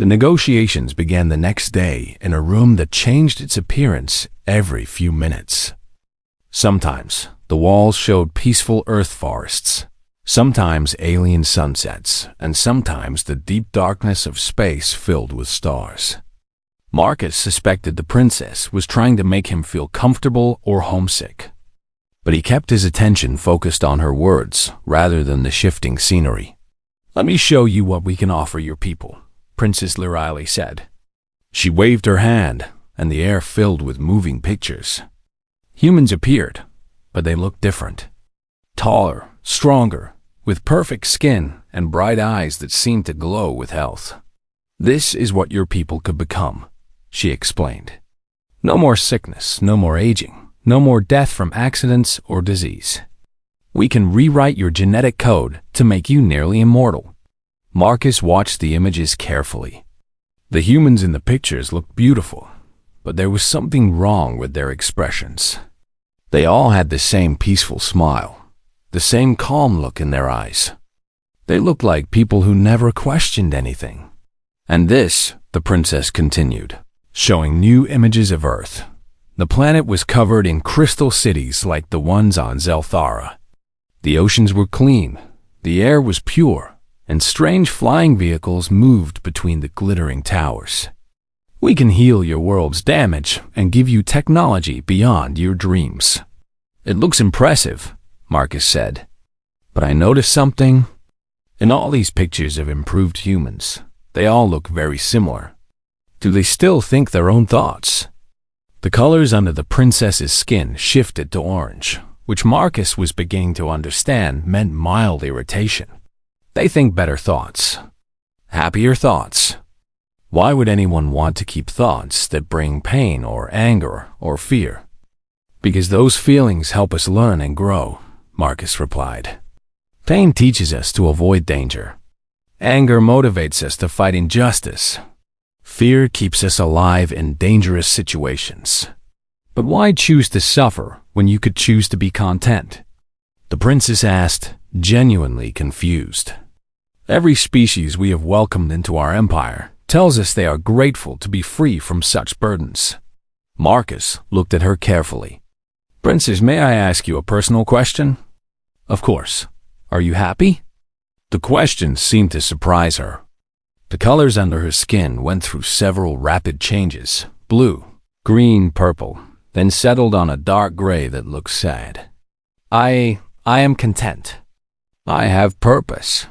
The negotiations began the next day in a room that changed its appearance every few minutes. Sometimes the walls showed peaceful earth forests, sometimes alien sunsets, and sometimes the deep darkness of space filled with stars. Marcus suspected the princess was trying to make him feel comfortable or homesick, but he kept his attention focused on her words rather than the shifting scenery. "Let me show you what we can offer your people," Princess Liraili said. She waved her hand, and the air filled with moving pictures. Humans appeared, but they looked different. Taller, stronger, with perfect skin and bright eyes that seemed to glow with health. "This is what your people could become," she explained. "No more sickness, no more aging, no more death from accidents or disease. We can rewrite your genetic code to make you nearly immortal." Marcus watched the images carefully. The humans in the pictures looked beautiful, but there was something wrong with their expressions. They all had the same peaceful smile, the same calm look in their eyes. They looked like people who never questioned anything. "And this," the princess continued, showing new images of Earth. The planet was covered in crystal cities like the ones on Zelthara. The oceans were clean, the air was pure, and strange flying vehicles moved between the glittering towers. "We can heal your world's damage and give you technology beyond your dreams." "It looks impressive," Marcus said. "But I noticed something. In all these pictures of improved humans, they all look very similar. Do they still think their own thoughts?" The colors under the princess's skin shifted to orange, which Marcus was beginning to understand meant mild irritation. "They think better thoughts. Happier thoughts. Why would anyone want to keep thoughts that bring pain or anger or fear?" "Because those feelings help us learn and grow," Marcus replied. "Pain teaches us to avoid danger. Anger motivates us to fight injustice. Fear keeps us alive in dangerous situations. But why choose to suffer when you could choose to be content?" The princess asked, genuinely confused. "Every species we have welcomed into our empire tells us they are grateful to be free from such burdens." Marcus looked at her carefully. "Princess, may I ask you a personal question?" "Of course. Are you happy?" The question seemed to surprise her. The colors under her skin went through several rapid changes: blue, green, purple, then settled on a dark gray that looked sad. I am content. I have purpose.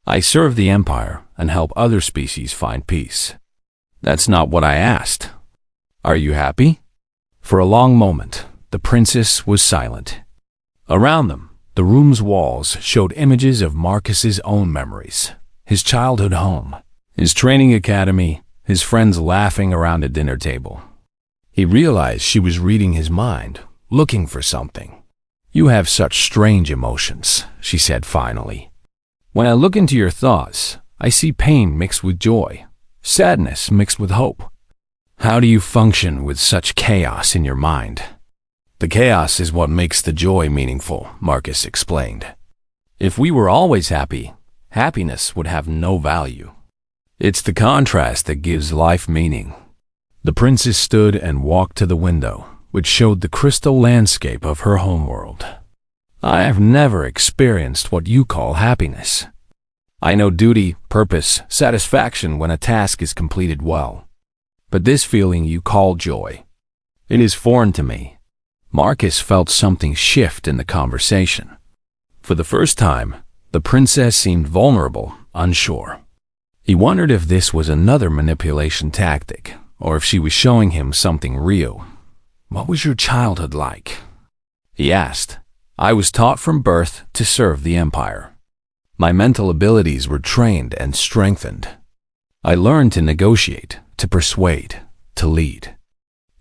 I serve the Empire and help other species find peace." "That's not what I asked. Are you happy?" For a long moment, the princess was silent. Around them, the room's walls showed images of Marcus's own memories: his childhood home, his training academy, his friends laughing around a dinner table. He realized she was reading his mind, looking for something. "You have such strange emotions," she said finally. "When I look into your thoughts, I see pain mixed with joy, sadness mixed with hope. How do you function with such chaos in your mind?" "The chaos is what makes the joy meaningful," Marcus explained. "If we were always happy, happiness would have no value. It's the contrast that gives life meaning." The princess stood and walked to the window, which showed the crystal landscape of her homeworld. "I have never experienced what you call happiness. I know duty, purpose, satisfaction when a task is completed well. But this feeling you call joy, it is foreign to me." Marcus felt something shift in the conversation. For the first time, the princess seemed vulnerable, unsure. He wondered if this was another manipulation tactic, or if she was showing him something real. "What was your childhood like?" he asked. "I was taught from birth to serve the Empire. My mental abilities were trained and strengthened. I learned to negotiate, to persuade, to lead.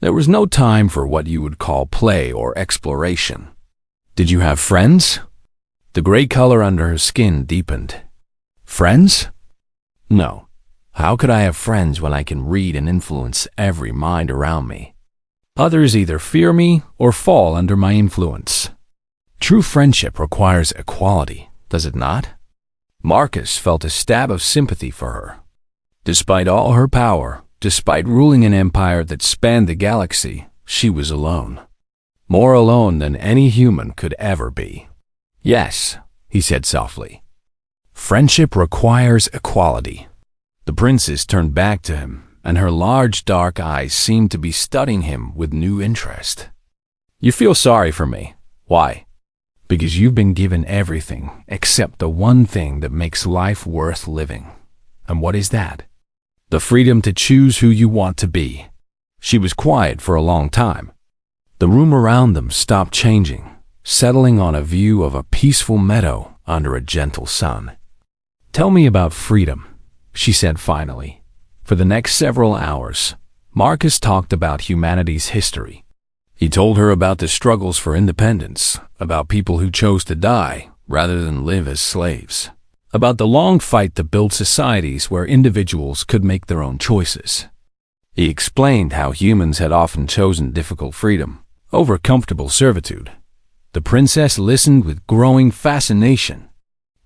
There was no time for what you would call play or exploration." "Did you have friends?" The gray color under her skin deepened. "Friends? No. How could I have friends when I can read and influence every mind around me? Others either fear me or fall under my influence. True friendship requires equality, does it not?" Marcus felt a stab of sympathy for her. Despite all her power, despite ruling an empire that spanned the galaxy, she was alone. More alone than any human could ever be. "Yes," he said softly. "Friendship requires equality." The princess turned back to him, and her large dark eyes seemed to be studying him with new interest. "You feel sorry for me. Why?" "Because you've been given everything except the one thing that makes life worth living." "And what is that?" "The freedom to choose who you want to be." She was quiet for a long time. The room around them stopped changing, settling on a view of a peaceful meadow under a gentle sun. "Tell me about freedom," she said finally. For the next several hours, Marcus talked about humanity's history. He told her about the struggles for independence, about people who chose to die rather than live as slaves, about the long fight to build societies where individuals could make their own choices. He explained how humans had often chosen difficult freedom over comfortable servitude. The princess listened with growing fascination.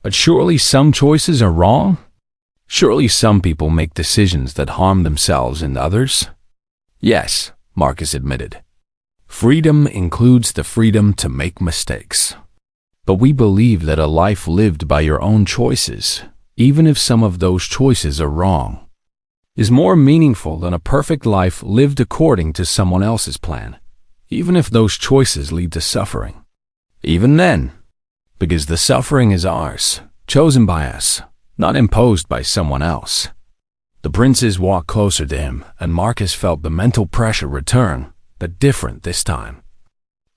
"But surely some choices are wrong? Surely some people make decisions that harm themselves and others?" "Yes," Marcus admitted. "Freedom includes the freedom to make mistakes. But we believe that a life lived by your own choices, even if some of those choices are wrong, is more meaningful than a perfect life lived according to someone else's plan, even if those choices lead to suffering. Even then, because the suffering is ours, chosen by us, not imposed by someone else." The princess walked closer to him, and Marcus felt the mental pressure return, but different this time.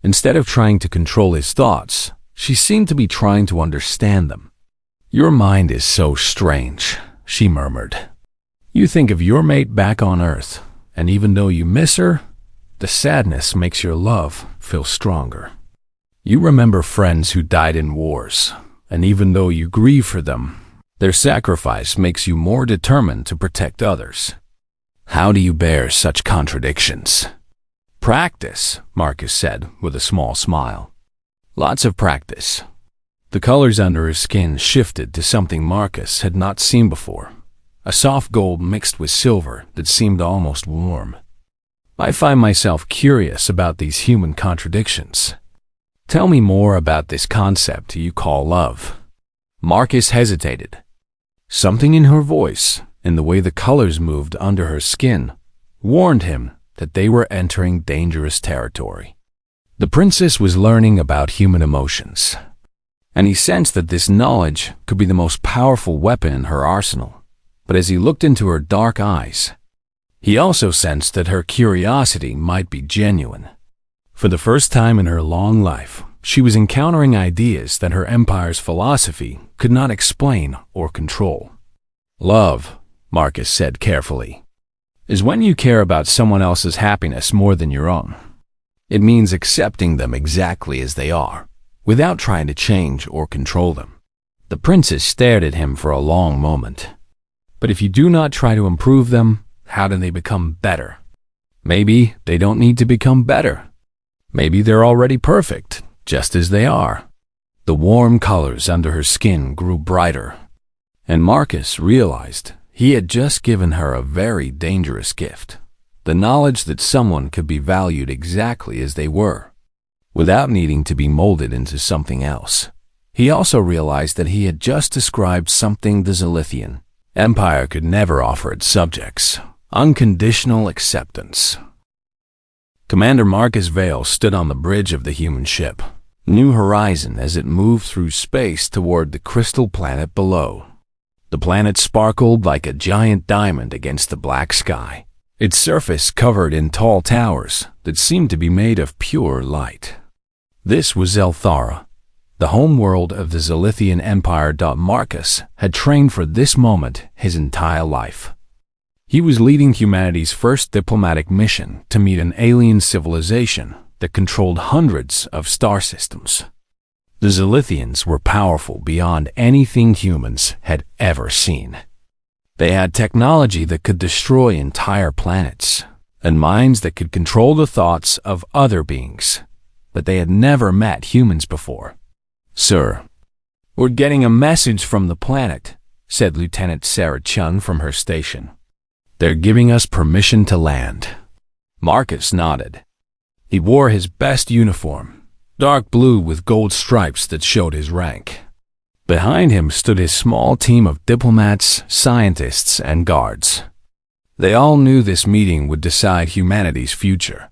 Instead of trying to control his thoughts, she seemed to be trying to understand them. "Your mind is so strange," she murmured. "You think of your mate back on Earth, and even though you miss her, the sadness makes your love feel stronger. You remember friends who died in wars, and even though you grieve for them, their sacrifice makes you more determined to protect others. How do you bear such contradictions?" "Practice," Marcus said with a small smile. "Lots of practice." The colors under his skin shifted to something Marcus had not seen before, a soft gold mixed with silver that seemed almost warm. "I find myself curious about these human contradictions. Tell me more about this concept you call love." Marcus hesitated. Something in her voice, in the way the colors moved under her skin, warned him that they were entering dangerous territory. The princess was learning about human emotions, and he sensed that this knowledge could be the most powerful weapon in her arsenal. But as he looked into her dark eyes, he also sensed that her curiosity might be genuine. For the first time in her long life, she was encountering ideas that her empire's philosophy could not explain or control. "Love," Marcus said carefully, "is when you care about someone else's happiness more than your own. It means accepting them exactly as they are, without trying to change or control them." The princess stared at him for a long moment. "But if you do not try to improve them, how do they become better?" "Maybe they don't need to become better. Maybe they're already perfect, just as they are." The warm colors under her skin grew brighter, and Marcus realized he had just given her a very dangerous gift. The knowledge that someone could be valued exactly as they were, without needing to be molded into something else. He also realized that he had just described something the Zelithian Empire could never offer its subjects: unconditional acceptance. Commander Marcus Vale stood on the bridge of the human ship, New Horizon, as it moved through space toward the crystal planet below. The planet sparkled like a giant diamond against the black sky, its surface covered in tall towers that seemed to be made of pure light. This was Zelthara, the homeworld of the Zelithian Empire. Marcus had trained for this moment his entire life. He was leading humanity's first diplomatic mission to meet an alien civilization that controlled hundreds of star systems. The Zelithians were powerful beyond anything humans had ever seen. They had technology that could destroy entire planets, and minds that could control the thoughts of other beings, but they had never met humans before. "Sir, we're getting a message from the planet," said Lieutenant Sarah Chun from her station. They're giving us permission to land. Marcus nodded. He wore his best uniform, dark blue with gold stripes that showed his rank. Behind him stood his small team of diplomats, scientists, and guards. They all knew this meeting would decide humanity's future.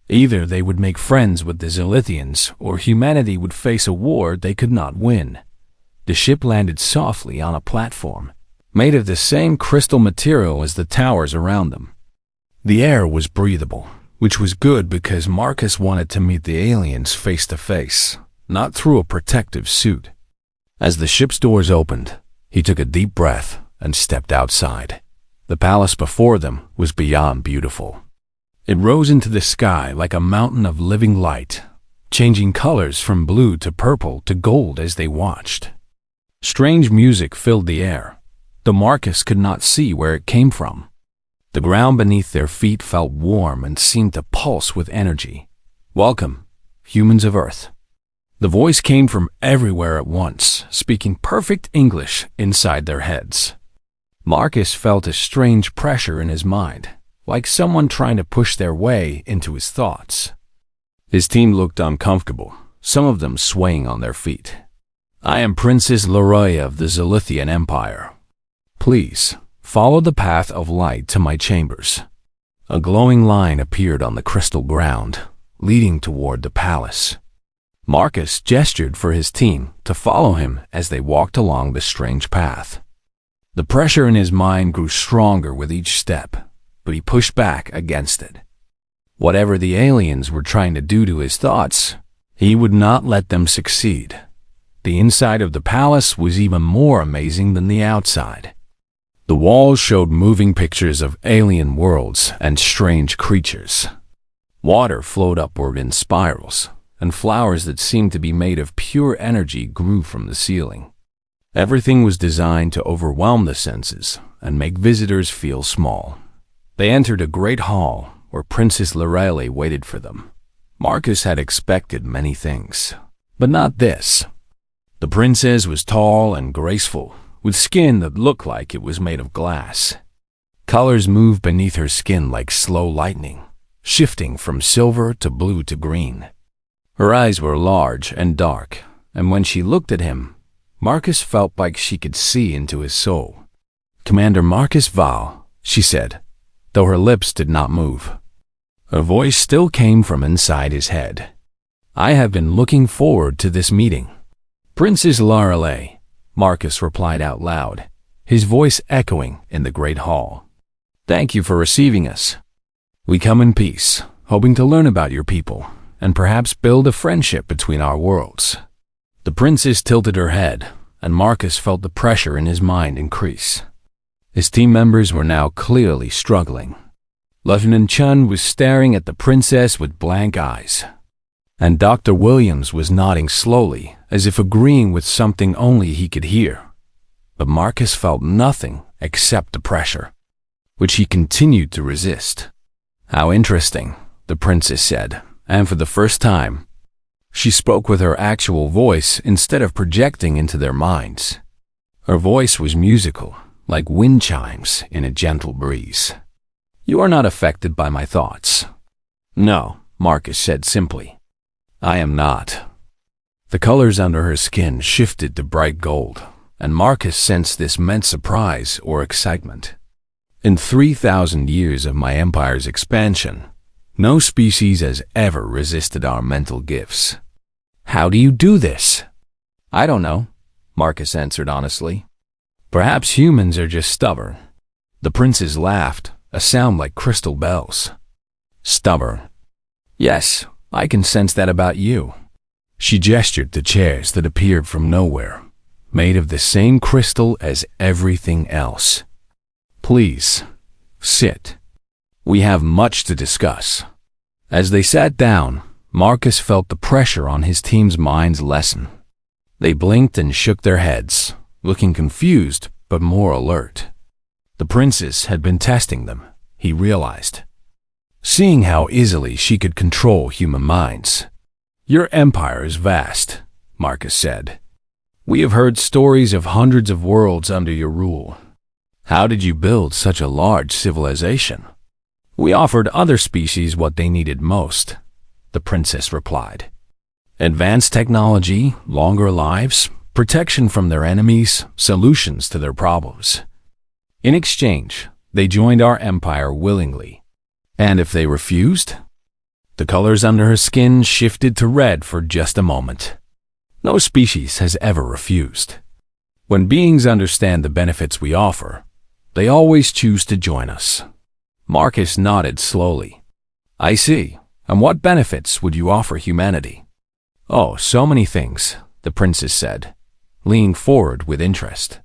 Either they would make friends with the Zelithians, or humanity would face a war they could not win. The ship landed softly on a platform, made of the same crystal material as the towers around them. The air was breathable, which was good because Marcus wanted to meet the aliens face to face, not through a protective suit. As the ship's doors opened, he took a deep breath and stepped outside. The palace before them was beyond beautiful. It rose into the sky like a mountain of living light, changing colors from blue to purple to gold as they watched. Strange music filled the air, though Marcus could not see where it came from. The ground beneath their feet felt warm and seemed to pulse with energy. "Welcome, humans of Earth." The voice came from everywhere at once, speaking perfect English inside their heads. Marcus felt a strange pressure in his mind, like someone trying to push their way into his thoughts. His team looked uncomfortable, some of them swaying on their feet. "I am Princess Leroy of the Zelithian Empire. Please, follow the path of light to my chambers." A glowing line appeared on the crystal ground, leading toward the palace. Marcus gestured for his team to follow him as they walked along the strange path. The pressure in his mind grew stronger with each step, but he pushed back against it. Whatever the aliens were trying to do to his thoughts, he would not let them succeed. The inside of the palace was even more amazing than the outside. The walls showed moving pictures of alien worlds and strange creatures. Water flowed upward in spirals, and flowers that seemed to be made of pure energy grew from the ceiling. Everything was designed to overwhelm the senses and make visitors feel small. They entered a great hall where Princess Lorelei waited for them. Marcus had expected many things, but not this. The princess was tall and graceful, with skin that looked like it was made of glass. Colors moved beneath her skin like slow lightning, shifting from silver to blue to green. Her eyes were large and dark, and when she looked at him, Marcus felt like she could see into his soul. "Commander Marcus Val," she said, though her lips did not move. Her voice still came from inside his head. "I have been looking forward to this meeting." "Princess Lorelei," Marcus replied out loud, his voice echoing in the great hall. "Thank you for receiving us. We come in peace, hoping to learn about your people, and perhaps build a friendship between our worlds." The princess tilted her head, and Marcus felt the pressure in his mind increase. His team members were now clearly struggling. Lieutenant Chun was staring at the princess with blank eyes, and Dr. Williams was nodding slowly, as if agreeing with something only he could hear. But Marcus felt nothing except the pressure, which he continued to resist. "How interesting," the princess said, and for the first time, she spoke with her actual voice instead of projecting into their minds. Her voice was musical, like wind chimes in a gentle breeze. "You are not affected by my thoughts." "No," Marcus said simply. "I am not." The colors under her skin shifted to bright gold, and Marcus sensed this meant surprise or excitement. In 3,000 years of my empire's expansion, no species has ever resisted our mental gifts. "How do you do this?" "I don't know," Marcus answered honestly. "Perhaps humans are just stubborn." The princess laughed, a sound like crystal bells. "Stubborn? Yes, I can sense that about you." She gestured to chairs that appeared from nowhere, made of the same crystal as everything else. "Please, sit. We have much to discuss." As they sat down, Marcus felt the pressure on his team's minds lessen. They blinked and shook their heads, looking confused but more alert. The princess had been testing them, he realized, seeing how easily she could control human minds. "Your empire is vast," Marcus said. "We have heard stories of hundreds of worlds under your rule. How did you build such a large civilization? We offered other species what they needed most, the princess replied. Advanced technology, longer lives, protection from their enemies, solutions to their problems. In exchange, they joined our empire willingly. And if they refused? The colors under her skin shifted to red for just a moment. No species has ever refused. When beings understand the benefits we offer, they always choose to join us. Marcus nodded slowly. I see. And what benefits would you offer humanity? Oh, so many things, the princess said, leaning forward with interest.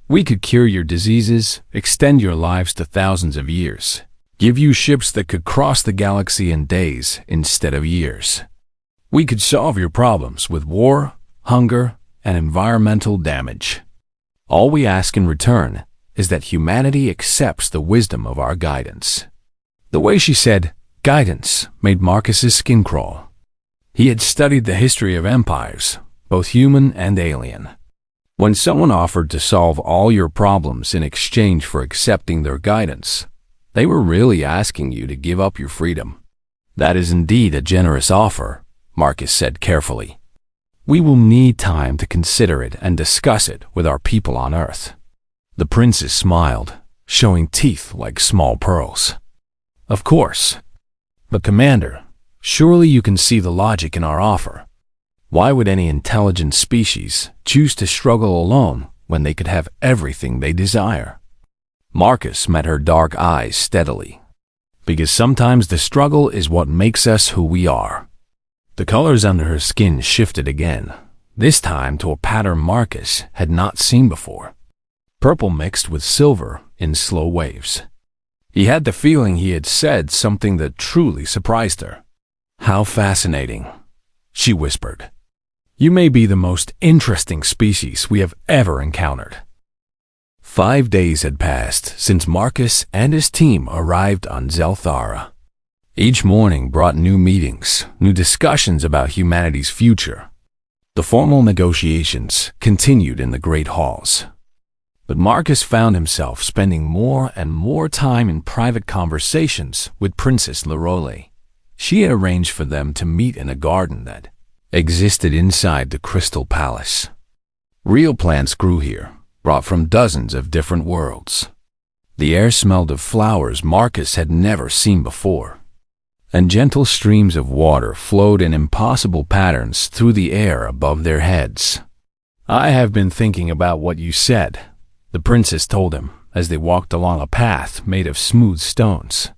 We could cure your diseases, extend your lives to thousands of years, give you ships that could cross the galaxy in days instead of years. We could solve your problems with war, hunger, and environmental damage. All we ask in return is that humanity accepts the wisdom of our guidance. The way she said guidance made Marcus's skin crawl. He had studied the history of empires, both human and alien. When someone offered to solve all your problems in exchange for accepting their guidance, they were really asking you to give up your freedom. That is indeed a generous offer, Marcus said carefully. We will need time to consider it and discuss it with our people on Earth. The princess smiled, showing teeth like small pearls. Of course. But Commander, surely you can see the logic in our offer. Why would any intelligent species choose to struggle alone when they could have everything they desire? Marcus met her dark eyes steadily. Because sometimes the struggle is what makes us who we are. The colors under her skin shifted again, this time to a pattern Marcus had not seen before. Purple mixed with silver in slow waves. He had the feeling he had said something that truly surprised her. How fascinating, she whispered. You may be the most interesting species we have ever encountered. 5 days had passed since Marcus and his team arrived on Zelthara. Each morning brought new meetings, new discussions about humanity's future. The formal negotiations continued in the great halls. But Marcus found himself spending more and more time in private conversations with Princess Lerole. She had arranged for them to meet in a garden that existed inside the Crystal Palace. Real plants grew here, brought from dozens of different worlds. The air smelled of flowers Marcus had never seen before, and gentle streams of water flowed in impossible patterns through the air above their heads. I have been thinking about what you said, the princess told him as they walked along a path made of smooth stones.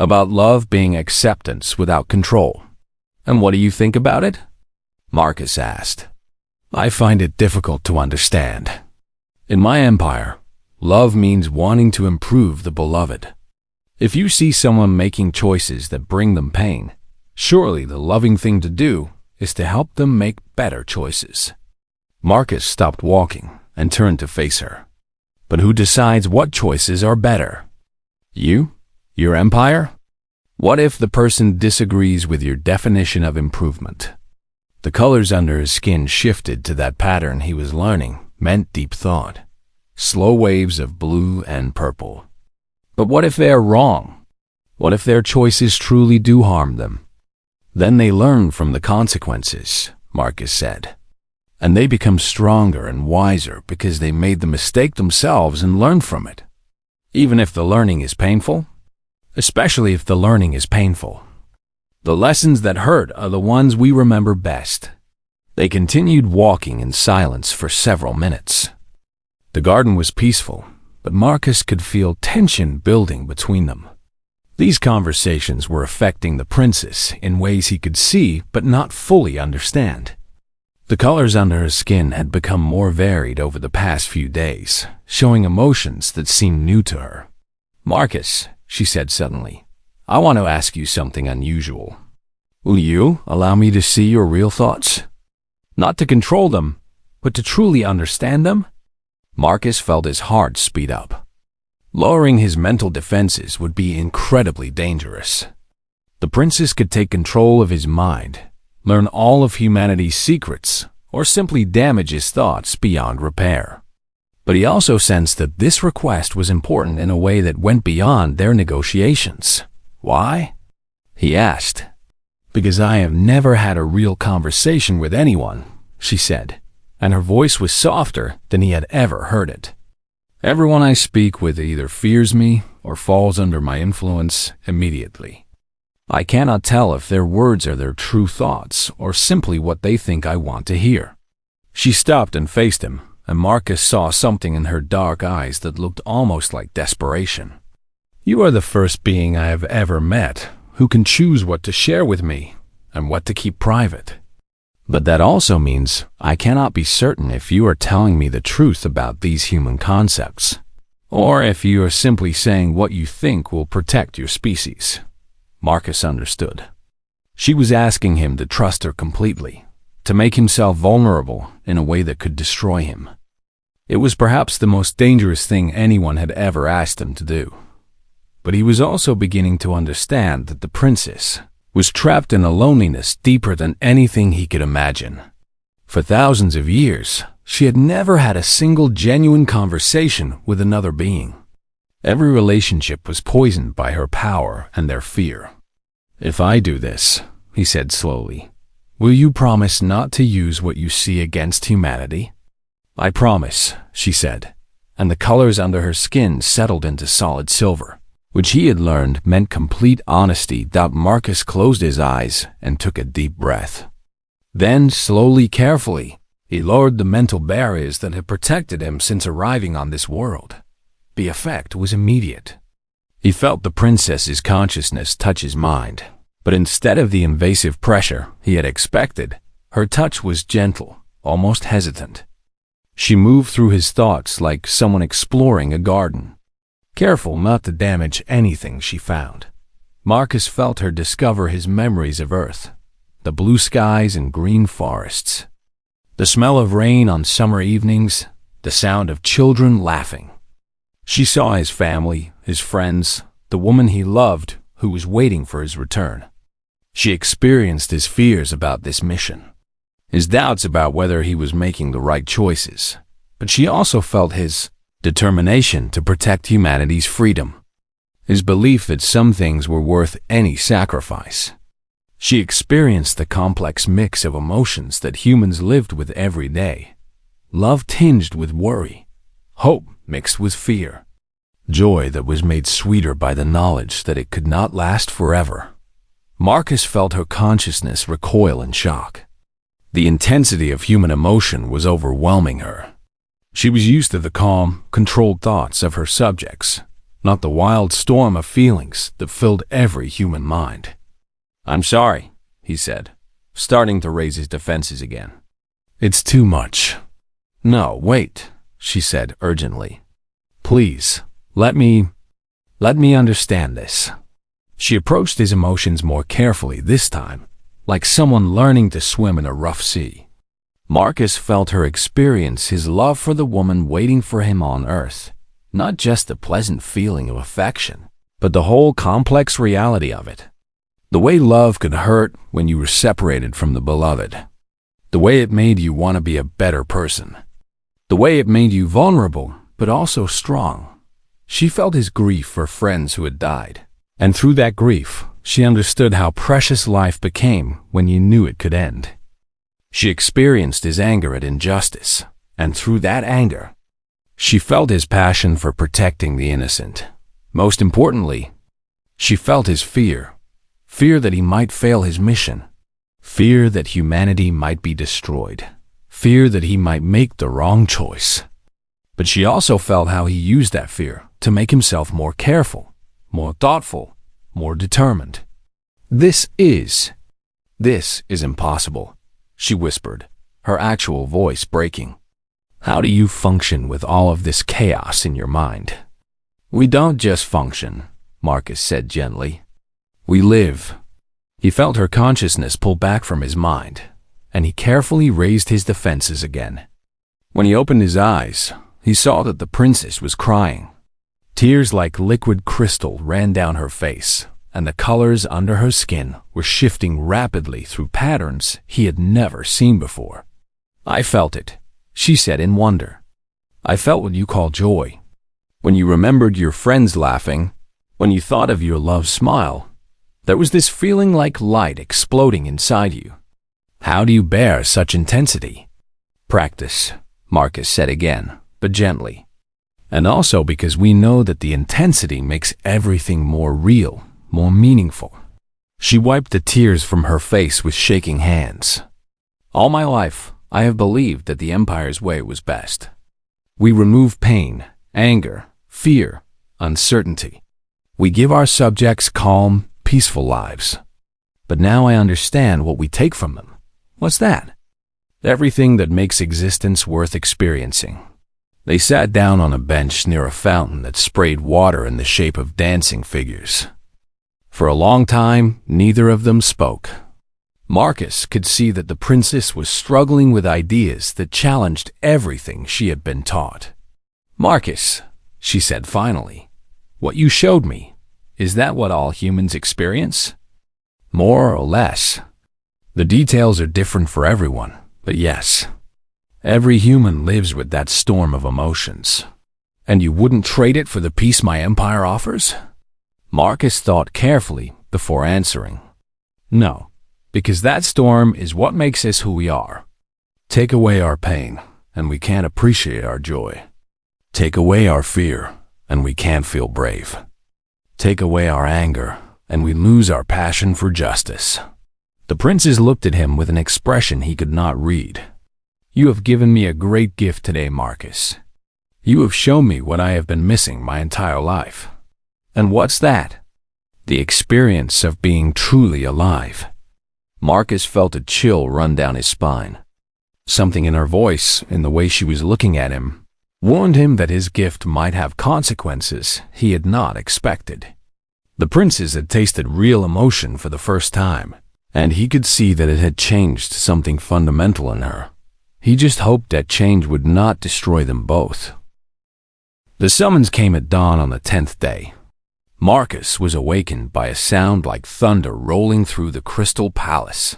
About love being acceptance without control. And what do you think about it? Marcus asked. I find it difficult to understand. In my empire, love means wanting to improve the beloved. If you see someone making choices that bring them pain, surely the loving thing to do is to help them make better choices. Marcus stopped walking and turned to face her. But who decides what choices are better? You? Your empire? What if the person disagrees with your definition of improvement? The colors under his skin shifted to that pattern he was learning meant deep thought. Slow waves of blue and purple. But what if they are wrong? What if their choices truly do harm them? Then they learn from the consequences, Marcus said. And they become stronger and wiser because they made the mistake themselves and learned from it. Even if the learning is painful? Especially if the learning is painful. The lessons that hurt are the ones we remember best. They continued walking in silence for several minutes. The garden was peaceful, but Marcus could feel tension building between them. These conversations were affecting the princess in ways he could see but not fully understand. The colors under her skin had become more varied over the past few days, showing emotions that seemed new to her. Marcus, she said suddenly, I want to ask you something unusual. Will you allow me to see your real thoughts? Not to control them, but to truly understand them? Marcus felt his heart speed up. Lowering his mental defenses would be incredibly dangerous. The princess could take control of his mind, learn all of humanity's secrets, or simply damage his thoughts beyond repair. But he also sensed that this request was important in a way that went beyond their negotiations. "Why?" he asked. "Because I have never had a real conversation with anyone," she said, and her voice was softer than he had ever heard it. "Everyone I speak with either fears me or falls under my influence immediately. I cannot tell if their words are their true thoughts or simply what they think I want to hear." She stopped and faced him, and Marcus saw something in her dark eyes that looked almost like desperation. "You are the first being I have ever met who can choose what to share with me and what to keep private. But that also means I cannot be certain if you are telling me the truth about these human concepts, or if you are simply saying what you think will protect your species." Marcus understood. She was asking him to trust her completely, to make himself vulnerable in a way that could destroy him. It was perhaps the most dangerous thing anyone had ever asked him to do. But he was also beginning to understand that the princess was trapped in a loneliness deeper than anything he could imagine. For thousands of years, she had never had a single genuine conversation with another being. Every relationship was poisoned by her power and their fear. "If I do this," he said slowly, "will you promise not to use what you see against humanity?" "I promise," she said, and the colors under her skin settled into solid silver, which he had learned meant complete honesty. Marcus closed his eyes and took a deep breath. Then, slowly, carefully, he lowered the mental barriers that had protected him since arriving on this world. The effect was immediate. He felt the princess's consciousness touch his mind, but instead of the invasive pressure he had expected, her touch was gentle, almost hesitant. She moved through his thoughts like someone exploring a garden, careful not to damage anything she found. Marcus felt her discover his memories of Earth, the blue skies and green forests, the smell of rain on summer evenings, the sound of children laughing. She saw his family, his friends, the woman he loved who was waiting for his return. She experienced his fears about this mission, his doubts about whether he was making the right choices, but she also felt his determination to protect humanity's freedom, his belief that some things were worth any sacrifice. She experienced the complex mix of emotions that humans lived with every day: love tinged with worry, hope mixed with fear, joy that was made sweeter by the knowledge that it could not last forever. Marcus felt her consciousness recoil in shock. The intensity of human emotion was overwhelming her. She was used to the calm, controlled thoughts of her subjects, not the wild storm of feelings that filled every human mind. "I'm sorry," he said, starting to raise his defenses again. "It's too much." "No, wait," she said urgently. "Please, let me understand this." She approached his emotions more carefully this time, like someone learning to swim in a rough sea. Marcus felt her experience his love for the woman waiting for him on Earth, not just the pleasant feeling of affection, but the whole complex reality of it. The way love could hurt when you were separated from the beloved. The way it made you want to be a better person. The way it made you vulnerable, but also strong. She felt his grief for friends who had died, and through that grief, she understood how precious life became when you knew it could end. She experienced his anger at injustice, and through that anger, she felt his passion for protecting the innocent. Most importantly, she felt his fear that he might fail his mission, fear that humanity might be destroyed, fear that he might make the wrong choice. But she also felt how he used that fear to make himself more careful, more thoughtful, more determined. This is impossible," she whispered, her actual voice breaking. "How do you function with all of this chaos in your mind?" "We don't just function," Marcus said gently. "We live." He felt her consciousness pull back from his mind, and he carefully raised his defenses again. When he opened his eyes, he saw that the princess was crying. Tears like liquid crystal ran down her face, and the colors under her skin were shifting rapidly through patterns he had never seen before. "I felt it," she said in wonder. I felt what you call joy. When you remembered your friends laughing, when you thought of your love's smile, there was this feeling like light exploding inside you. How do you bear such intensity? Practice, Marcus said again, but gently. And also because we know that the intensity makes everything more real, more meaningful. She wiped the tears from her face with shaking hands. All my life, I have believed that the Empire's way was best. We remove pain, anger, fear, uncertainty. We give our subjects calm, peaceful lives. But now I understand what we take from them. What's that? Everything that makes existence worth experiencing. They sat down on a bench near a fountain that sprayed water in the shape of dancing figures. For a long time, neither of them spoke. Marcus could see that the princess was struggling with ideas that challenged everything she had been taught. "Marcus," she said finally, "what you showed me, is that what all humans experience?" "More or less. The details are different for everyone, but yes. Every human lives with that storm of emotions. And you wouldn't trade it for the peace my empire offers?" Marcus thought carefully before answering. "No, because that storm is what makes us who we are. Take away our pain, and we can't appreciate our joy. Take away our fear, and we can't feel brave. Take away our anger, and we lose our passion for justice." The princes looked at him with an expression he could not read. "You have given me a great gift today, Marcus. You have shown me what I have been missing my entire life." "And what's that?" "The experience of being truly alive." Marcus felt a chill run down his spine. Something in her voice, in the way she was looking at him, warned him that his gift might have consequences he had not expected. The princes had tasted real emotion for the first time, and he could see that it had changed something fundamental in her. He just hoped that change would not destroy them both. The summons came at dawn on the 10th day. Marcus was awakened by a sound like thunder rolling through the crystal palace.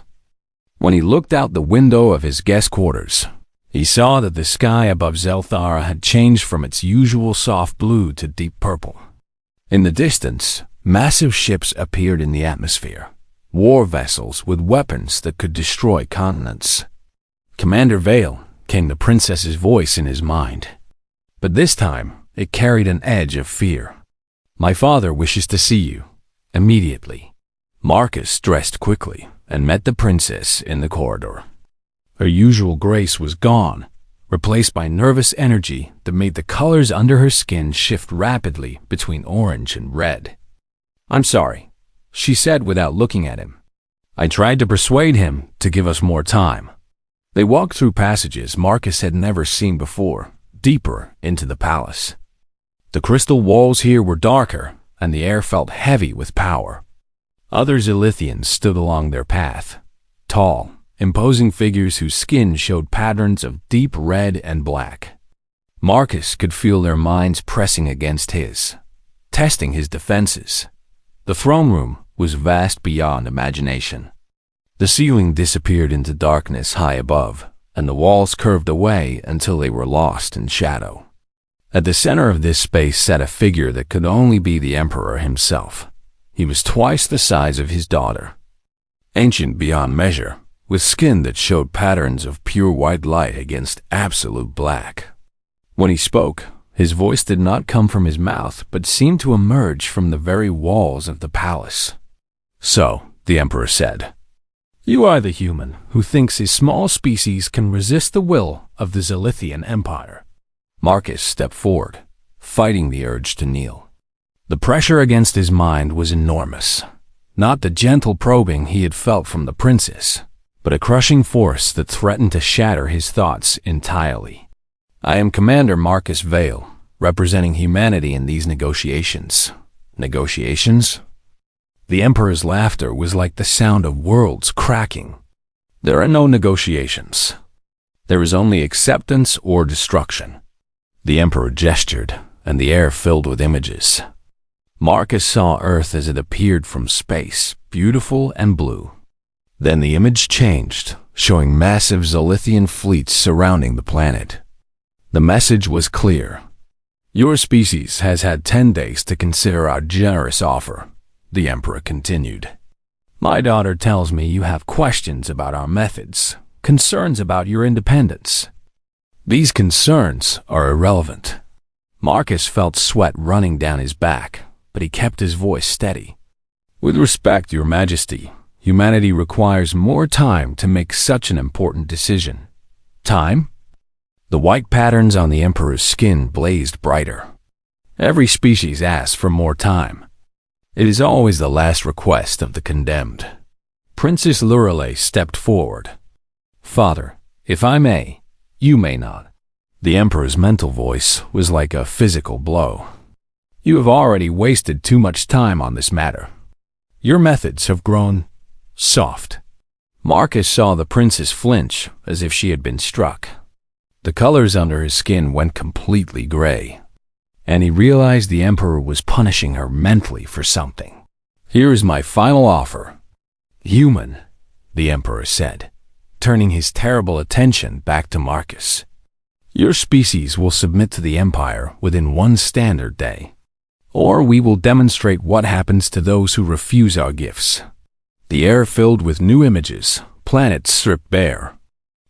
When he looked out the window of his guest quarters, he saw that the sky above Zelthara had changed from its usual soft blue to deep purple. In the distance, massive ships appeared in the atmosphere, war vessels with weapons that could destroy continents. "Commander Vale," came the princess's voice in his mind. But this time, it carried an edge of fear. "My father wishes to see you, immediately." Marcus dressed quickly and met the princess in the corridor. Her usual grace was gone, replaced by nervous energy that made the colors under her skin shift rapidly between orange and red. "I'm sorry," she said without looking at him. "I tried to persuade him to give us more time." They walked through passages Marcus had never seen before, deeper into the palace. The crystal walls here were darker, and the air felt heavy with power. Other Zelithians stood along their path, tall, imposing figures whose skin showed patterns of deep red and black. Marcus could feel their minds pressing against his, testing his defenses. The throne room was vast beyond imagination. The ceiling disappeared into darkness high above, and the walls curved away until they were lost in shadow. At the center of this space sat a figure that could only be the Emperor himself. He was twice the size of his daughter. Ancient beyond measure, with skin that showed patterns of pure white light against absolute black. When he spoke, his voice did not come from his mouth, but seemed to emerge from the very walls of the palace. "So," the Emperor said, "you are the human who thinks his small species can resist the will of the Zelithian Empire." Marcus stepped forward, fighting the urge to kneel. The pressure against his mind was enormous. Not the gentle probing he had felt from the princess, but a crushing force that threatened to shatter his thoughts entirely. "I am Commander Marcus Vale, representing humanity in these negotiations." "Negotiations?" The Emperor's laughter was like the sound of worlds cracking. "There are no negotiations. There is only acceptance or destruction." The Emperor gestured, and the air filled with images. Marcus saw Earth as it appeared from space, beautiful and blue. Then the image changed, showing massive Zelithian fleets surrounding the planet. The message was clear. Your species has had 10 days to consider our generous offer, the Emperor continued. My daughter tells me you have questions about our methods, concerns about your independence. These concerns are irrelevant. Marcus felt sweat running down his back, but he kept his voice steady. With respect, Your Majesty, humanity requires more time to make such an important decision. Time? The white patterns on the Emperor's skin blazed brighter. Every species asks for more time. It is always the last request of the condemned. Princess Lorelei stepped forward. Father, if I may, you may not. The Emperor's mental voice was like a physical blow. You have already wasted too much time on this matter. Your methods have grown soft. Marcus saw the princess flinch as if she had been struck. The colors under his skin went completely gray, and he realized the Emperor was punishing her mentally for something. Here is my final offer. Human, the Emperor said, turning his terrible attention back to Marcus. Your species will submit to the Empire within 1 standard day, or we will demonstrate what happens to those who refuse our gifts. The air filled with new images, planets stripped bare,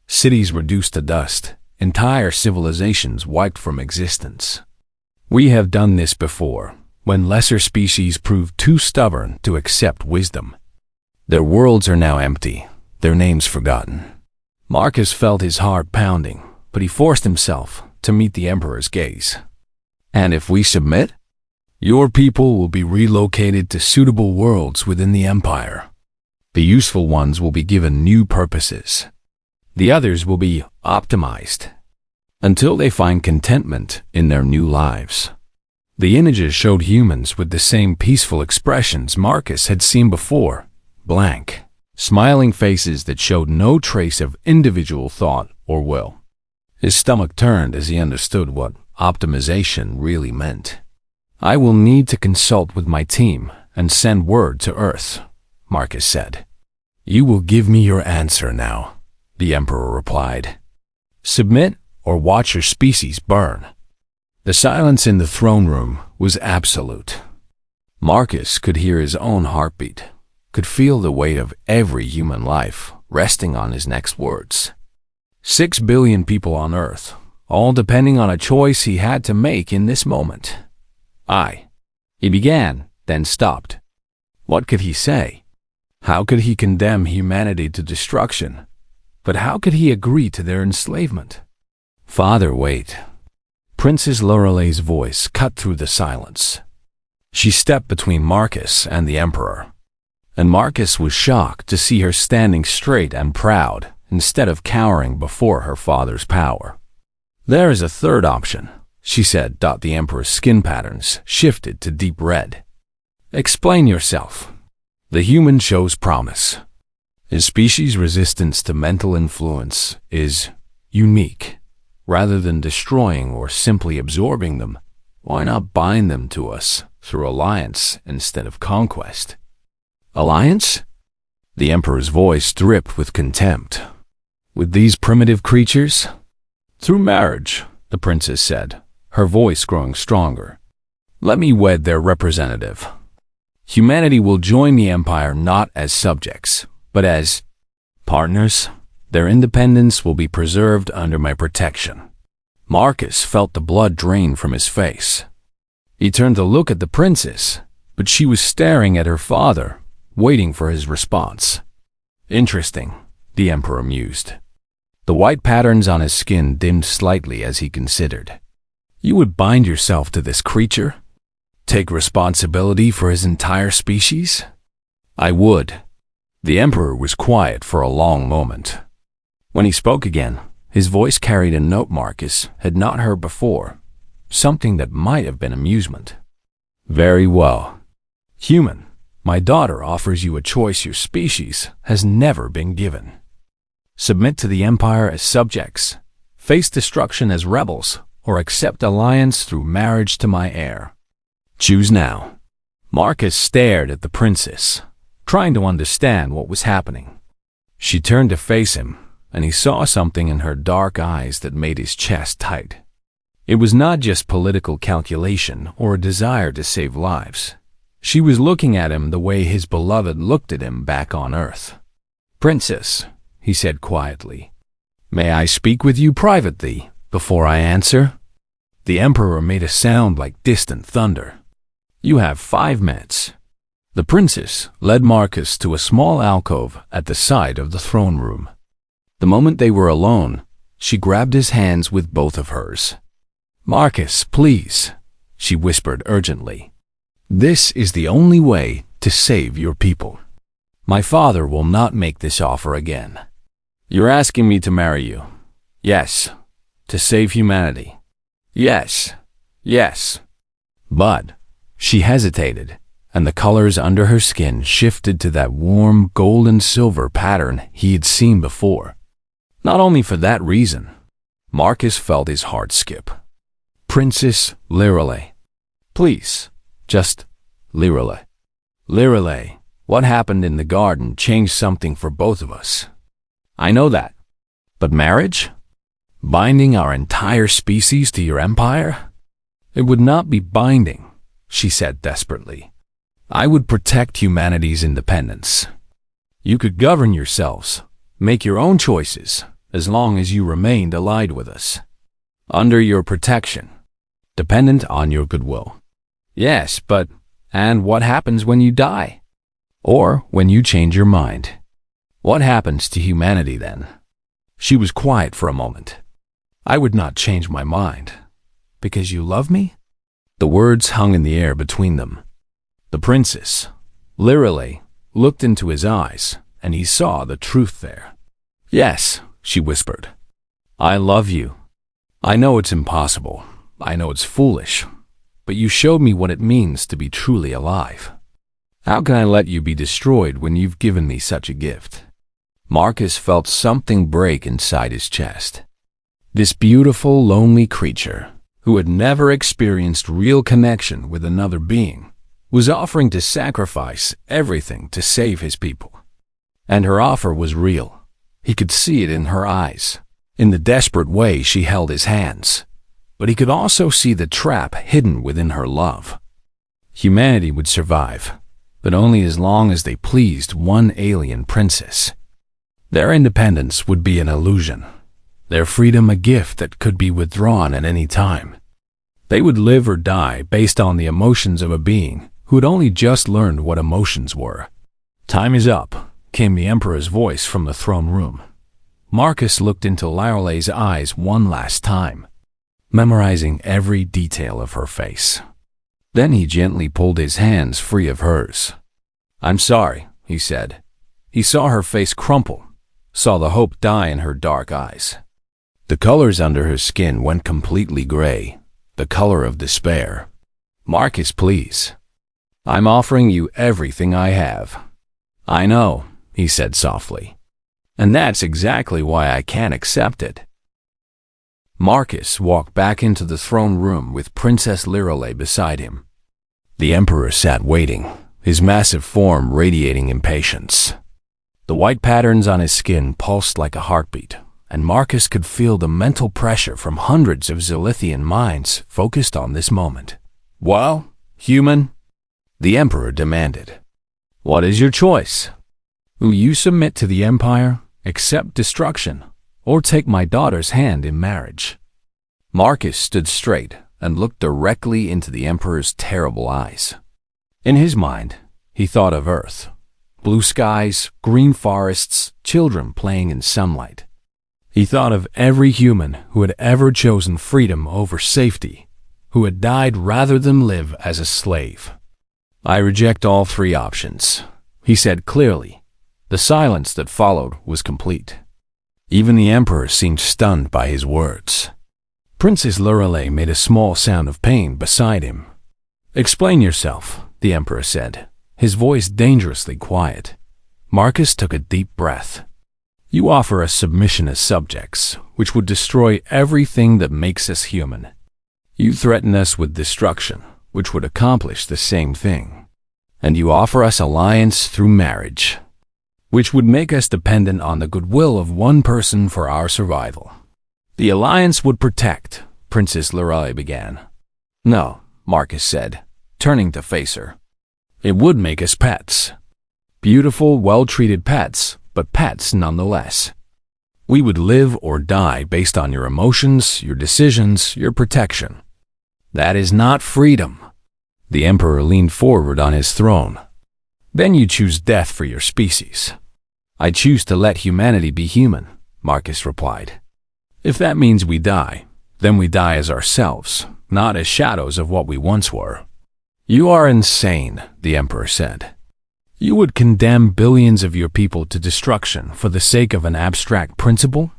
cities reduced to dust, entire civilizations wiped from existence. We have done this before, when lesser species proved too stubborn to accept wisdom. Their worlds are now empty, their names forgotten. Marcus felt his heart pounding, but he forced himself to meet the Emperor's gaze. And if we submit, your people will be relocated to suitable worlds within the Empire. The useful ones will be given new purposes. The others will be optimized until they find contentment in their new lives. The images showed humans with the same peaceful expressions Marcus had seen before, blank, smiling faces that showed no trace of individual thought or will. His stomach turned as he understood what optimization really meant. I will need to consult with my team and send word to Earth, Marcus said. You will give me your answer now, the Emperor replied. Submit or watch your species burn. The silence in the throne room was absolute. Marcus could hear his own heartbeat, could feel the weight of every human life resting on his next words. 6 billion people on Earth, all depending on a choice he had to make in this moment. He began, then stopped. What could he say? How could he condemn humanity to destruction? But how could he agree to their enslavement? Father, wait. Princess Lorelei's voice cut through the silence. She stepped between Marcus and the Emperor, and Marcus was shocked to see her standing straight and proud instead of cowering before her father's power. There is a third option, she said. The Emperor's skin patterns shifted to deep red. Explain yourself. The human shows promise. His species' resistance to mental influence is unique. Rather than destroying or simply absorbing them, why not bind them to us through alliance instead of conquest? Alliance? The Emperor's voice dripped with contempt. With these primitive creatures? Through marriage, the princess said, her voice growing stronger. Let me wed their representative. Humanity will join the Empire not as subjects, but as partners. Their independence will be preserved under my protection. Marcus felt the blood drain from his face. He turned to look at the princess, but she was staring at her father, waiting for his response. Interesting, the Emperor mused. The white patterns on his skin dimmed slightly as he considered. You would bind yourself to this creature? Take responsibility for his entire species? I would. The Emperor was quiet for a long moment. When he spoke again, his voice carried a note Marcus had not heard before, something that might have been amusement. Very well. Human, my daughter offers you a choice your species has never been given. Submit to the Empire as subjects, face destruction as rebels, or accept alliance through marriage to my heir. Choose now. Marcus stared at the princess, trying to understand what was happening. She turned to face him, and he saw something in her dark eyes that made his chest tight. It was not just political calculation or a desire to save lives. She was looking at him the way his beloved looked at him back on Earth. "Princess," he said quietly, "may I speak with you privately before I answer?" The Emperor made a sound like distant thunder. "You have 5 minutes." The princess led Marcus to a small alcove at the side of the throne room. The moment they were alone, she grabbed his hands with both of hers. "Marcus, please," she whispered urgently. "This is the only way to save your people. My father will not make this offer again. You're asking me to marry you. Yes. To save humanity. Yes. Yes." But she hesitated, and the colors under her skin shifted to that warm gold-and-silver pattern he had seen before. Not only for that reason, Marcus felt his heart skip. "Princess Lirale. Please, just Lirale. Lirale, what happened in the garden changed something for both of us. I know that. But marriage? Binding our entire species to your empire? It would not be binding," she said desperately. "I would protect humanity's independence. You could govern yourselves, make your own choices, as long as you remained allied with us. Under your protection, dependent on your goodwill. Yes, but, and what happens when you die? Or when you change your mind? What happens to humanity then?" She was quiet for a moment. "I would not change my mind. Because you love me?" The words hung in the air between them. The princess, Lirale, looked into his eyes, and he saw the truth there. "Yes," she whispered. "I love you. I know it's impossible. I know it's foolish. But you showed me what it means to be truly alive. How can I let you be destroyed when you've given me such a gift?" Marcus felt something break inside his chest. This beautiful, lonely creature, who had never experienced real connection with another being, was offering to sacrifice everything to save his people. And her offer was real. He could see it in her eyes, in the desperate way she held his hands. But he could also see the trap hidden within her love. Humanity would survive, but only as long as they pleased one alien princess. Their independence would be an illusion, their freedom a gift that could be withdrawn at any time. They would live or die based on the emotions of a being who had only just learned what emotions were. "Time is up," came the Emperor's voice from the throne room. Marcus looked into Lirale's eyes one last time, memorizing every detail of her face. Then he gently pulled his hands free of hers. "I'm sorry," he said. He saw her face crumple, saw the hope die in her dark eyes. The colors under her skin went completely gray, the color of despair. "Marcus, please. I'm offering you everything I have." "I know," he said softly. "And that's exactly why I can't accept it." Marcus walked back into the throne room with Princess Lirale beside him. The Emperor sat waiting, his massive form radiating impatience. The white patterns on his skin pulsed like a heartbeat, and Marcus could feel the mental pressure from hundreds of Zelithian minds focused on this moment. "Well, human?" the Emperor demanded. "What is your choice? Will you submit to the Empire, accept destruction, or take my daughter's hand in marriage?" Marcus stood straight and looked directly into the Emperor's terrible eyes. In his mind, he thought of Earth. Blue skies, green forests, children playing in sunlight. He thought of every human who had ever chosen freedom over safety, who had died rather than live as a slave. "I reject all 3 options," he said clearly. The silence that followed was complete. Even the Emperor seemed stunned by his words. Princess Lirale made a small sound of pain beside him. "Explain yourself," the Emperor said, his voice dangerously quiet. Marcus took a deep breath. "You offer us submission as subjects, which would destroy everything that makes us human. You threaten us with destruction, which would accomplish the same thing. And you offer us alliance through marriage, which would make us dependent on the goodwill of one person for our survival. The alliance would protect, Princess Lorelei began. No, Marcus said, turning to face her. It would make us pets. Beautiful, well-treated pets, but pets nonetheless. We would live or die based on your emotions, your decisions, your protection. That is not freedom. The Emperor leaned forward on his throne. Then you choose death for your species. I choose to let humanity be human, Marcus replied. If that means we die, then we die as ourselves, not as shadows of what we once were. You are insane, the Emperor said. You would condemn billions of your people to destruction for the sake of an abstract principle?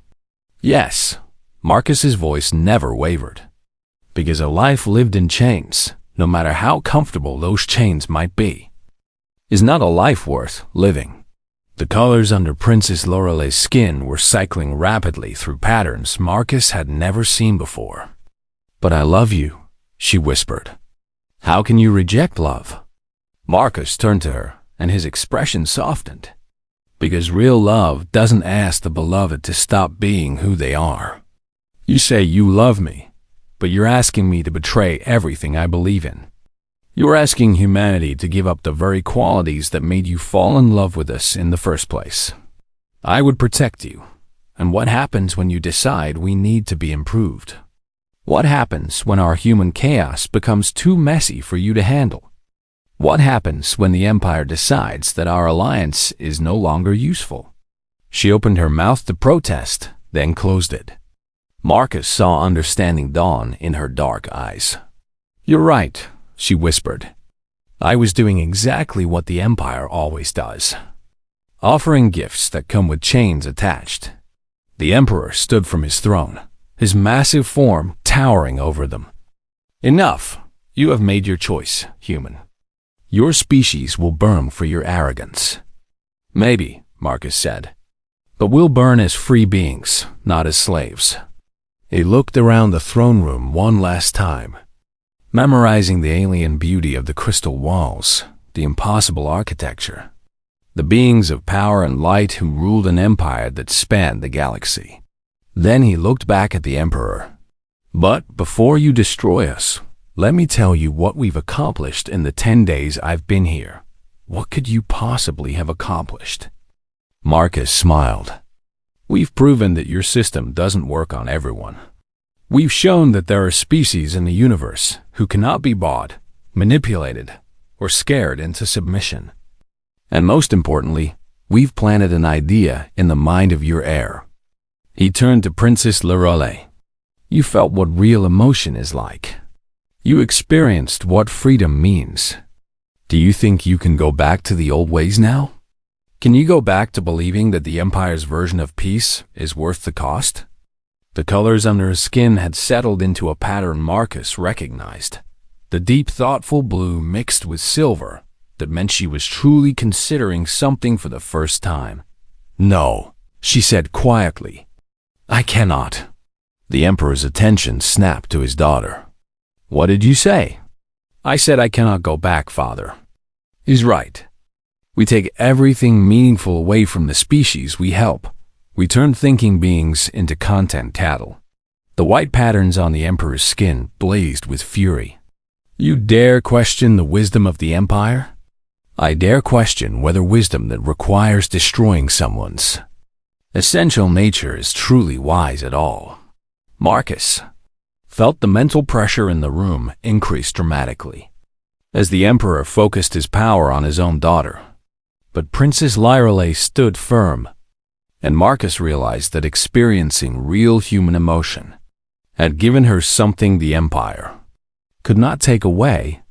Yes, Marcus's voice never wavered. Because a life lived in chains, no matter how comfortable those chains might be, is not a life worth living. The colors under Princess Lorelei's skin were cycling rapidly through patterns Marcus had never seen before. But I love you, she whispered. How can you reject love? Marcus turned to her, and his expression softened. Because real love doesn't ask the beloved to stop being who they are. You say you love me, but you're asking me to betray everything I believe in. You're asking humanity to give up the very qualities that made you fall in love with us in the first place. I would protect you. And what happens when you decide we need to be improved? What happens when our human chaos becomes too messy for you to handle? What happens when the Empire decides that our alliance is no longer useful? She opened her mouth to protest, then closed it. Marcus saw understanding dawn in her dark eyes. You're right, she whispered. I was doing exactly what the Empire always does. Offering gifts that come with chains attached. The Emperor stood from his throne, his massive form towering over them. Enough! You have made your choice, human. Your species will burn for your arrogance. Maybe, Marcus said. But we'll burn as free beings, not as slaves. He looked around the throne room one last time, memorizing the alien beauty of the crystal walls, the impossible architecture, the beings of power and light who ruled an empire that spanned the galaxy. Then he looked back at the Emperor. But before you destroy us, let me tell you what we've accomplished in the 10 days I've been here. What could you possibly have accomplished? Marcus smiled. We've proven that your system doesn't work on everyone. We've shown that there are species in the universe who cannot be bought, manipulated, or scared into submission. And most importantly, we've planted an idea in the mind of your heir. He turned to Princess Lorelei. You felt what real emotion is like. You experienced what freedom means. Do you think you can go back to the old ways now? Can you go back to believing that the Empire's version of peace is worth the cost? The colors under her skin had settled into a pattern Marcus recognized. The deep, thoughtful blue mixed with silver that meant she was truly considering something for the first time. No, she said quietly. I cannot. The Emperor's attention snapped to his daughter. What did you say? I said I cannot go back, Father. He's right. We take everything meaningful away from the species we help. We turn thinking beings into content cattle. The white patterns on the Emperor's skin blazed with fury. You dare question the wisdom of the Empire? I dare question whether wisdom that requires destroying someone's essential nature is truly wise at all. Marcus felt the mental pressure in the room increase dramatically as the Emperor focused his power on his own daughter. But Princess Lorelei stood firm, and Marcus realized that experiencing real human emotion had given her something the Empire could not take away,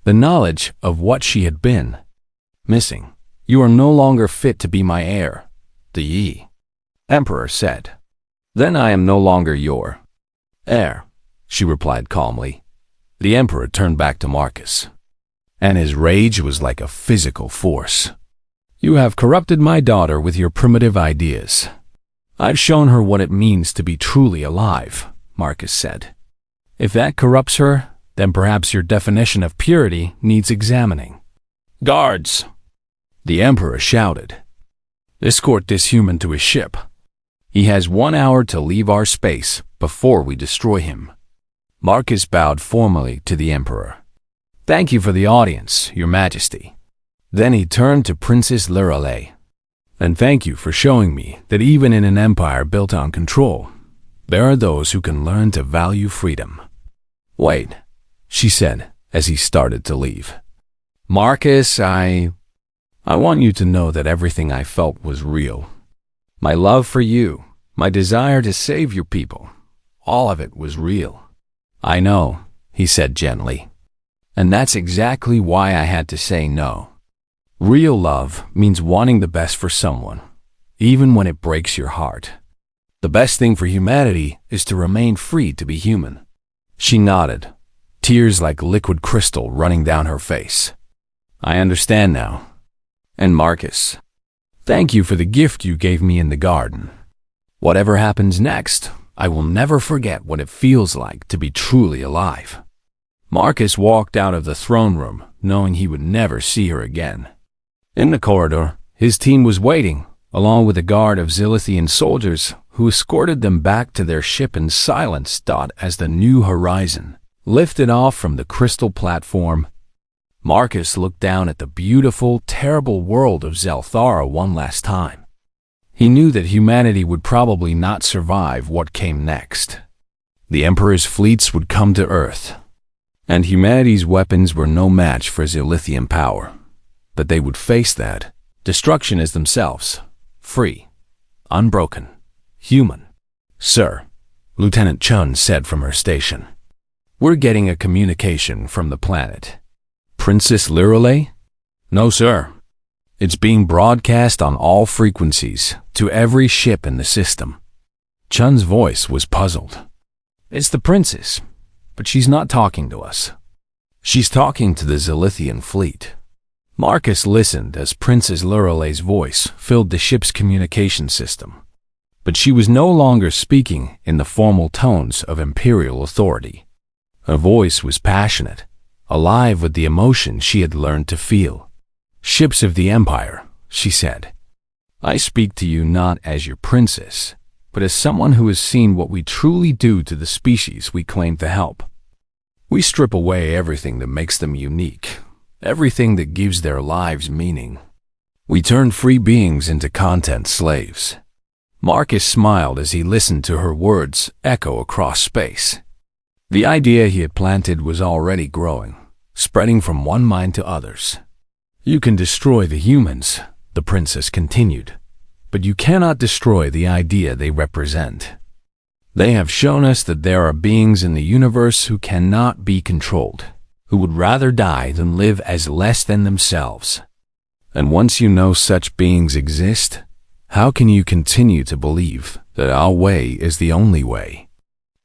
the knowledge of what she had been missing. You are no longer fit to be my heir, the Emperor said. Then I am no longer your heir, she replied calmly. The Emperor turned back to Marcus, and his rage was like a physical force. You have corrupted my daughter with your primitive ideas. I've shown her what it means to be truly alive, Marcus said. If that corrupts her, then perhaps your definition of purity needs examining. Guards! The Emperor shouted. Escort this human to his ship. He has 1 hour to leave our space before we destroy him. Marcus bowed formally to the Emperor. "Thank you for the audience, Your Majesty." Then he turned to Princess Lorelei. "And thank you for showing me that even in an empire built on control, there are those who can learn to value freedom." "Wait," she said as he started to leave. "Marcus, I want you to know that everything I felt was real. My love for you, my desire to save your people, all of it was real." "I know," he said gently. "And that's exactly why I had to say no. Real love means wanting the best for someone, even when it breaks your heart. The best thing for humanity is to remain free to be human." She nodded, tears like liquid crystal running down her face. "I understand now. And Marcus, thank you for the gift you gave me in the garden. Whatever happens next, I will never forget what it feels like to be truly alive." Marcus walked out of the throne room, knowing he would never see her again. In the corridor, his team was waiting, along with a guard of Zilithian soldiers who escorted them back to their ship in silence. As the New Horizon lifted off from the crystal platform, Marcus looked down at the beautiful, terrible world of Zelthara one last time. He knew that humanity would probably not survive what came next. The Emperor's fleets would come to Earth, and humanity's weapons were no match for Zilithian power. But they would face that destruction as themselves, free, unbroken, human. "Sir," Lieutenant Chun said from her station, "we're getting a communication from the planet." "Princess Lorelei?" "No, sir. It's being broadcast on all frequencies to every ship in the system." Chun's voice was puzzled. "It's the princess, but she's not talking to us. She's talking to the Zilithian fleet." Marcus listened as Princess Lorelei's voice filled the ship's communication system. But she was no longer speaking in the formal tones of imperial authority. Her voice was passionate, alive with the emotion she had learned to feel. "Ships of the Empire," she said, "I speak to you not as your princess, but as someone who has seen what we truly do to the species we claim to help. We strip away everything that makes them unique, everything that gives their lives meaning. We turn free beings into content slaves." Marcus smiled as he listened to her words echo across space. The idea he had planted was already growing, spreading from one mind to others. "You can destroy the humans," the princess continued, "but you cannot destroy the idea they represent. They have shown us that there are beings in the universe who cannot be controlled, who would rather die than live as less than themselves. And once you know such beings exist, how can you continue to believe that our way is the only way?"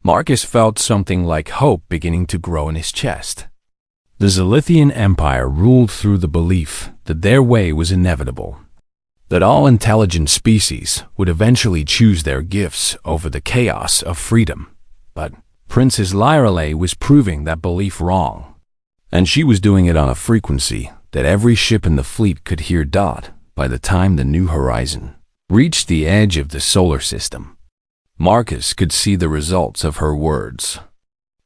Marcus felt something like hope beginning to grow in his chest. The Zilithian Empire ruled through the belief that their way was inevitable, that all intelligent species would eventually choose their gifts over the chaos of freedom. But Princess Lorelei was proving that belief wrong, and she was doing it on a frequency that every ship in the fleet could hear. By the time the New Horizon reached the edge of the solar system, Marcus could see the results of her words.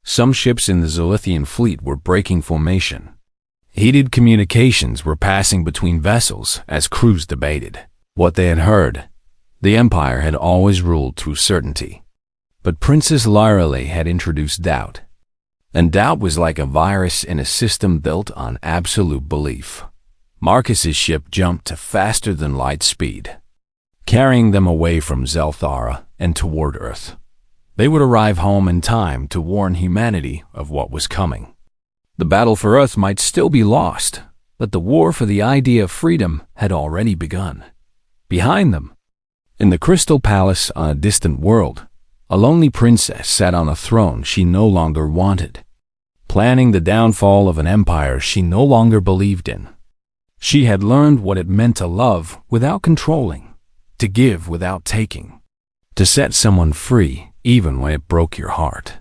Some ships in the Zilithian fleet were breaking formation. Heated communications were passing between vessels as crews debated what they had heard. The Empire had always ruled through certainty, but Princess Lorelei had introduced doubt. And doubt was like a virus in a system built on absolute belief. Marcus's ship jumped to faster than light speed, carrying them away from Zelthara and toward Earth. They would arrive home in time to warn humanity of what was coming. The battle for Earth might still be lost, but the war for the idea of freedom had already begun. Behind them, in the Crystal Palace on a distant world, a lonely princess sat on a throne she no longer wanted, planning the downfall of an empire she no longer believed in. She had learned what it meant to love without controlling, to give without taking, to set someone free even when it broke your heart.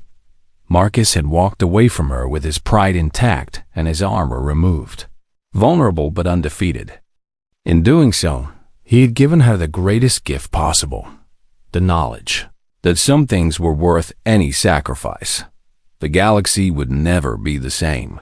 Marcus had walked away from her with his pride intact and his armor removed, vulnerable but undefeated. In doing so, he had given her the greatest gift possible, the knowledge that some things were worth any sacrifice. the galaxy would never be the same.